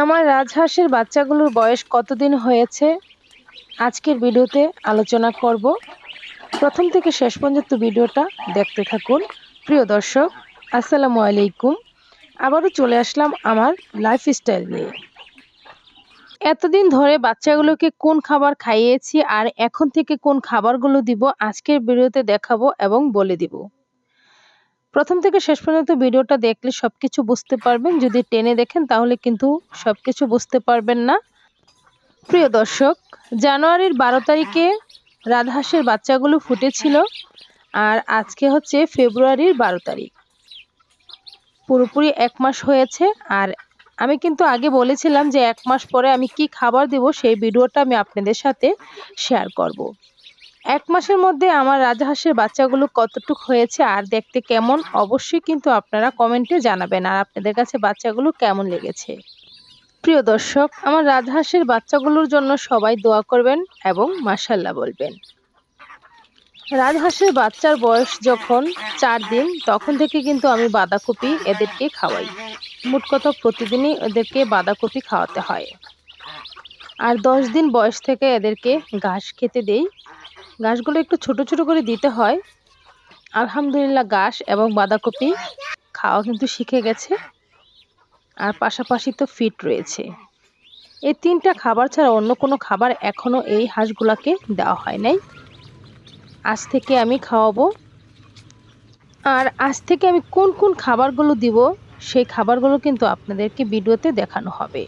আমার রাজহাঁসের বাচ্চাগুলোর বয়স কতদিন হয়েছে আজকের ভিডিওতে আলোচনা করব। প্রথম থেকে শেষ পর্যন্ত ভিডিওটা দেখতে থাকুন। প্রিয় দর্শক, আসসালামু আলাইকুম। আবারও চলে আসলাম আমার লাইফস্টাইল নিয়ে। এতদিন ধরে বাচ্চাগুলোকে কোন খাবার খাইয়েছি আর এখন থেকে কোন খাবারগুলো দিব আজকের ভিডিওতে দেখাবো এবং বলে দিব। প্রথম থেকে শেষ পর্যন্ত ভিডিওটা দেখলে সবকিছু বুঝতে পারবেন। যদি টেনে দেখেন তাহলে কিন্তু সবকিছু বুঝতে পারবেন না। প্রিয় দর্শক, জানুয়ারির 12 তারিখে রাজহাঁসের বাচ্চাগুলো ফুটেছিল আর আজকে হচ্ছে ফেব্রুয়ারির 12 তারিখ। পুরোপুরি 1 মাস হয়েছে। আর আমি কিন্তু আগে বলেছিলাম যে 1 মাস পরে আমি কি খাবার দেব সেই ভিডিওটা আমি আপনাদের সাথে শেয়ার করব। 1 মাসের মধ্যে আমার রাজহাঁসের বাচ্চাগুলো কতটুক হয়েছে আর দেখতে কেমন অবশ্যই কিন্তু আপনারা কমেন্টে জানাবেন আর আপনাদের কাছে বাচ্চাগুলো কেমন লেগেছে। প্রিয় দর্শক, আমার রাজহাঁসের বাচ্চাগুলোর জন্য সবাই দোয়া করবেন এবং মাশাআল্লাহ বলবেন। রাজহাঁসের বাচ্চার বয়স যখন 4 দিন তখন থেকে কিন্তু আমি বাঁধাকপি এদেরকে খাওয়াই। মোট কথা প্রতিদিনই এদেরকে বাঁধাকপি খাওয়াতে হয়। আর 10 দিন বয়স থেকে এদেরকে ঘাস খেতে দেই। ঘাসগুলো একটু ছোট ছোট করে দিতে হয়। আলহামদুলিল্লাহ ঘাস এবং বাঁধাকপি খাওয়া কিন্তু শিখে গেছে। আর পাশাপাশি তো ফিট রয়েছে। এই 3টা খাবার ছাড়া অন্য কোনো খাবার এখনো এই হাঁসগুলাকে দেওয়া হয় নাই। আজ থেকে আমি খাওয়াবো। আর আজ থেকে আমি কোন কোন খাবারগুলো দিব সেই খাবারগুলো কিন্তু আপনাদেরকে ভিডিওতে দেখানো হবে।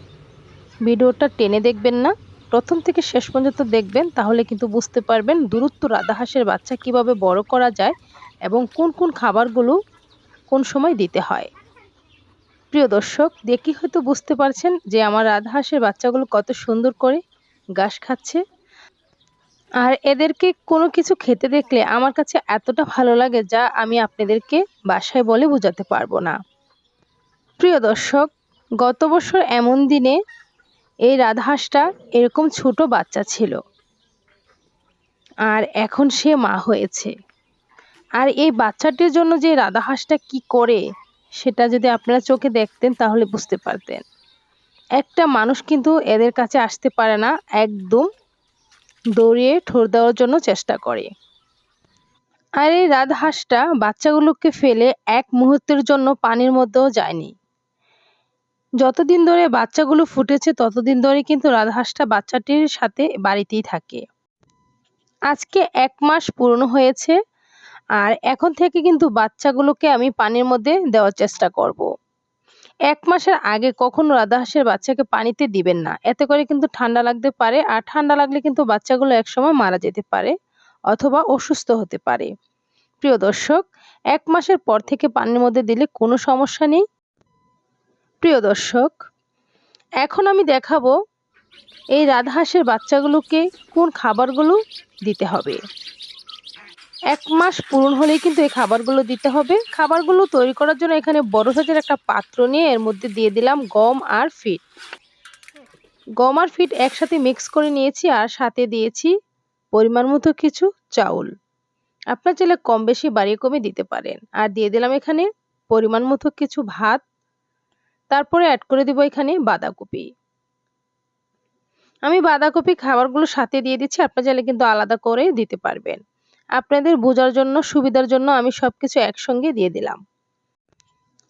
ভিডিওটা টেনে দেখবেন না, প্রথম থেকে শেষ পর্যন্ত দেখবেন, তাহলে কিন্তু বুঝতে পারবেন দূরত্ব রাজহাঁসের বাচ্চা কিভাবে বড় করা যায় এবং কোন কোন খাবারগুলো কোন সময় দিতে হয়। প্রিয় দর্শক, দেখি হয়তো বুঝতে পারছেন যে আমার রাজহাঁসের বাচ্চাগুলো কত সুন্দর করে ঘাস খাচ্ছে। আর এদেরকে কোনো কিছু খেতে দেখলে আমার কাছে এতটা ভালো লাগে যা আমি আপনাদেরকে ভাষায় বলে বোঝাতে পারবো না। প্রিয় দর্শক, গত বছর এমন দিনে এই রাজহাঁসটা এরকম ছোট বাচ্চা ছিল আর এখন সে মা হয়েছে। আর এই বাচ্চাটির জন্য যে রাজহাঁসটা কি করে সেটা যদি আপনারা চোখে দেখতেন তাহলে বুঝতে পারতেন। একটা মানুষ কিন্তু এদের কাছে আসতে পারে না, একদম দৌড়িয়ে ঠোর দেওয়ার জন্য চেষ্টা করে। আর এই রাজহাঁসটা বাচ্চাগুলোকে ফেলে এক মুহূর্তের জন্য পানির মধ্যেও যায়নি। যতদিন ধরে বাচ্চাগুলো ফুটেছে ততদিন ধরে কিন্তু রাজহাঁসটা বাচ্চাটির সাথে বাড়িতেই থাকে। আজকে 1 মাস পূর্ণ হয়েছে আর এখন থেকে কিন্তু বাচ্চাগুলোকে আমি পানির মধ্যে দেওয়ার চেষ্টা করব। 1 মাসের আগে কখনো রাজহাঁসের বাচ্চাকে পানিতে দিবেন না, এতে করে কিন্তু ঠান্ডা লাগতে পারে আর ঠান্ডা লাগলে কিন্তু বাচ্চাগুলো একসময় মারা যেতে পারে অথবা অসুস্থ হতে পারে। প্রিয় দর্শক, 1 মাসের পর থেকে পানির মধ্যে দিলে কোনো সমস্যা নেই। প্রিয় দর্শক, এখন আমি দেখাবো এই রাজহাঁসের বাচ্চাগুলোকে কোন খাবারগুলো দিতে হবে। 1 মাস পূরণ হলেই কিন্তু এই খাবারগুলো দিতে হবে। খাবারগুলো তৈরি করার জন্য এখানে বড় সাইজের একটা পাত্র নিয়ে এর মধ্যে দিয়ে দিলাম গম আর ফিট। গম আর ফিট একসাথে মিক্স করে নিয়েছি আর সাথে দিয়েছি পরিমাণ মতো কিছু চাউল। আপনার চাইলে কম বেশি বাড়িয়ে কমে দিতে পারেন। আর দিয়ে দিলাম এখানে পরিমাণ মতো কিছু ভাত। তারপরে অ্যাড করে দিব এখানে বাঁধাকপি। আমি বাঁধাকপি খাবারগুলো সাথে দিয়ে দিচ্ছি, আপনারা চাইলে কিন্তু আলাদা করে দিতে পারবেন। আপনাদের বোঝার জন্য সুবিধার জন্য আমি সবকিছু একসঙ্গে দিয়ে দিলাম।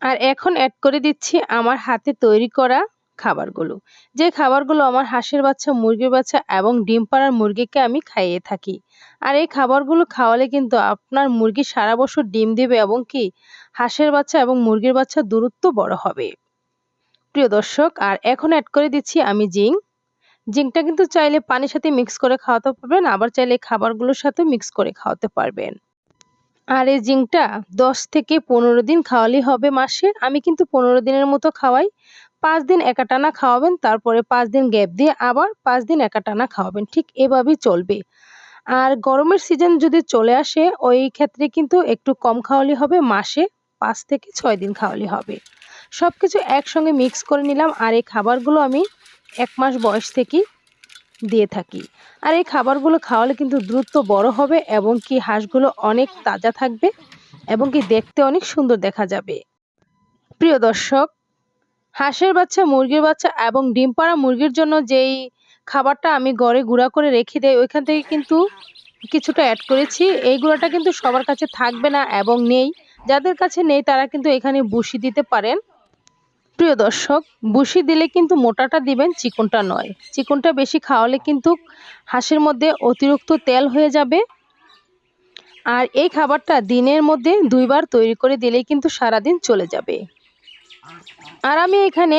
আর এখন অ্যাড করে দিচ্ছি আমার হাতে তৈরি করা খাবারগুলো। যে খাবারগুলো আমার হাঁসের বাচ্চা, মুরগির বাচ্চা এবং ডিম পাড়ার মুরগিকে আমি খাইয়ে থাকি। আর এই খাবারগুলো খাওয়ালে কিন্তু আপনার মুরগি সারা বছর ডিম দেবে এবং কি হাঁসের বাচ্চা এবং মুরগির বাচ্চা দূরত্ব বড় হবে। প্রিয় দর্শক, আর এখন অ্যাড করে দিচ্ছি আমি জিঙ্ক। জিঙ্কটা কিন্তু চাইলে পানির সাথে মিক্স করে খাওয়াতে পারবেন, আবার চাইলে খাবারগুলোর সাথে মিক্স করে খাওয়াতে পারবেন। আর এই জিঙ্কটা 10 থেকে 15 দিন খাওয়ালেই হবে মাসে। আমি কিন্তু 15 দিনের মতো খাওয়াই। 5 দিন একাটানা খাওয়াবেন, তারপরে 5 দিন গ্যাপ দিয়ে আবার 5 দিন একাটানা খাওয়াবেন। ঠিক এভাবেই চলবে। আর গরমের সিজন যদি চলে আসে ওই ক্ষেত্রে কিন্তু একটু কম খাওয়ালেই হবে, মাসে 5 থেকে 6 দিন খাওয়ালেই হবে। সবকিছু একসঙ্গে মিক্স করে নিলাম আর এই খাবারগুলো আমি 1 মাস বয়স থেকেই দিয়ে থাকি। আর এই খাবারগুলো খাওয়ালে কিন্তু দ্রুত বড় হবে এবং কি হাঁসগুলো অনেক তাজা থাকবে এবং কি দেখতে অনেক সুন্দর দেখা যাবে। প্রিয় দর্শক, হাঁসের বাচ্চা, মুরগির বাচ্চা এবং ডিম পাড়া মুরগির জন্য যেই খাবারটা আমি ঘরে গুঁড়া করে রেখে দেই ওইখান থেকে কিন্তু কিছুটা অ্যাড করেছি। এই গুঁড়াটা কিন্তু সবার কাছে থাকবে না এবং নেই। যাদের কাছে নেই তারা কিন্তু এখানে ভুসি দিতে পারেন। প্রিয় দর্শক, ভুসি দিলে কিন্তু মোটাটা দিবেন, চিকনটা নয়। চিকনটা বেশি খাওয়ালে কিন্তু হাঁসের মধ্যে অতিরিক্ত তেল হয়ে যাবে। আর এই খাবারটা দিনের মধ্যে 2 বার তৈরি করে দিলেই কিন্তু সারাদিন চলে যাবে। আর আমি এখানে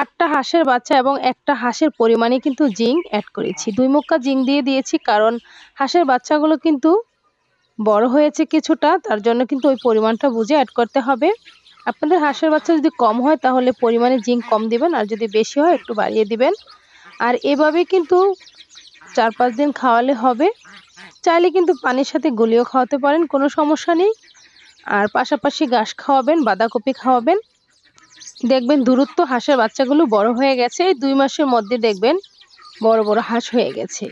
8টা হাঁসের বাচ্চা এবং একটা হাঁসের পরিমাণে কিন্তু জিঙ্ক অ্যাড করেছি। 2 মুক্কা জিঙ্ক দিয়ে দিয়েছি, কারণ হাঁসের বাচ্চাগুলো কিন্তু বড় হয়েছে কিছুটা, তার জন্য কিন্তু ওই পরিমাণটা বুঝে অ্যাড করতে হবে। আপনাদের হাঁসের বাচ্চা যদি কম হয় তাহলে পরিমাণে জিঙ্ক কম দিবেন, আর যদি বেশি হয় একটু বাড়িয়ে দিবেন। আর এভাবে কিন্তু 4-5 দিন খাওয়ালে হবে। চাইলে কিন্তু পানির সাথে গুলিয়েও খাওয়াতে পারেন, কোনো সমস্যা নেই। আর পাশাপাশি ঘাস খাওয়াবেন, বাঁধাকপি খাওয়াবেন। দেখবেন দ্রুত হাঁসের বাচ্চাগুলো বড় হয়ে গেছে। এই 2 মাসের মধ্যে দেখবেন বড় বড় হাঁস হয়ে গেছে।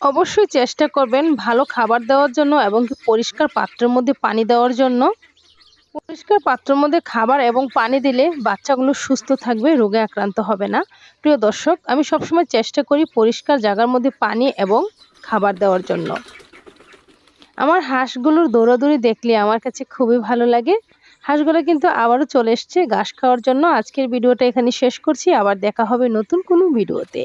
অবশ্যই চেষ্টা করবেন ভালো খাবার দেওয়ার জন্য এবং পরিষ্কার পাত্রের মধ্যে পানি দেওয়ার জন্য। পরিষ্কার পাত্রের মধ্যে খাবার এবং পানি দিলে বাচ্চাগুলো সুস্থ থাকবে, রোগে আক্রান্ত হবে না। প্রিয় দর্শক, আমি সবসময় চেষ্টা করি পরিষ্কার জায়গার মধ্যে পানি এবং খাবার দেওয়ার জন্য। আমার হাঁসগুলোর দৌড়াদৌড়ি দেখলে আমার কাছে খুবই ভালো লাগে। হাঁসগুলো কিন্তু আবারও চলে এসছে ঘাস খাওয়ার জন্য। আজকের ভিডিওটা এখানে শেষ করছি। আবার দেখা হবে নতুন কোনো ভিডিওতে।